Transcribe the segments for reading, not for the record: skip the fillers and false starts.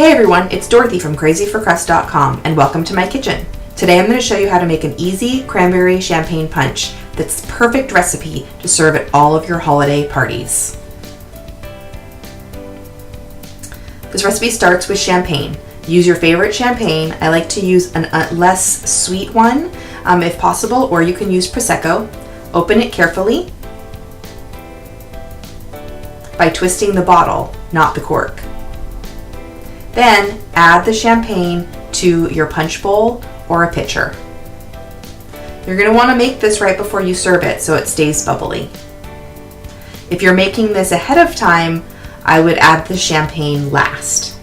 Hey everyone, it's Dorothy from crazyforcrust.com and welcome to my kitchen. Today I'm going to show you how to make an easy cranberry champagne punch that's the perfect recipe to serve at all of your holiday parties. This recipe starts with champagne. Use your favorite champagne. I like to use a less sweet one if possible, or you can use Prosecco. Open it carefully by twisting the bottle, not the cork. Then add the champagne to your punch bowl or a pitcher. You're going to want to make this right before you serve it so it stays bubbly. If you're making this ahead of time, I would add the champagne last.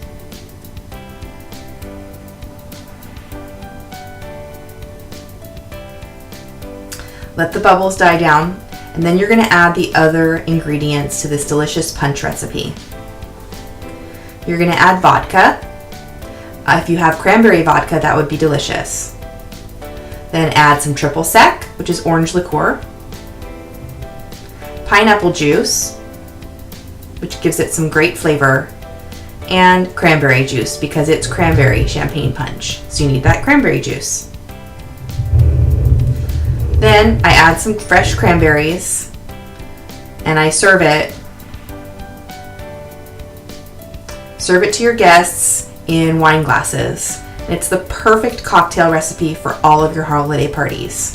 Let the bubbles die down, and then you're going to add the other ingredients to this delicious punch recipe. You're going to add vodka. If you have cranberry vodka, that would be delicious. Then add some triple sec, which is orange liqueur, pineapple juice, which gives it some great flavor, and cranberry juice because it's cranberry champagne punch. So you need that cranberry juice. Then I add some fresh cranberries and I serve it. Serve it to your guests in wine glasses. It's the perfect cocktail recipe for all of your holiday parties.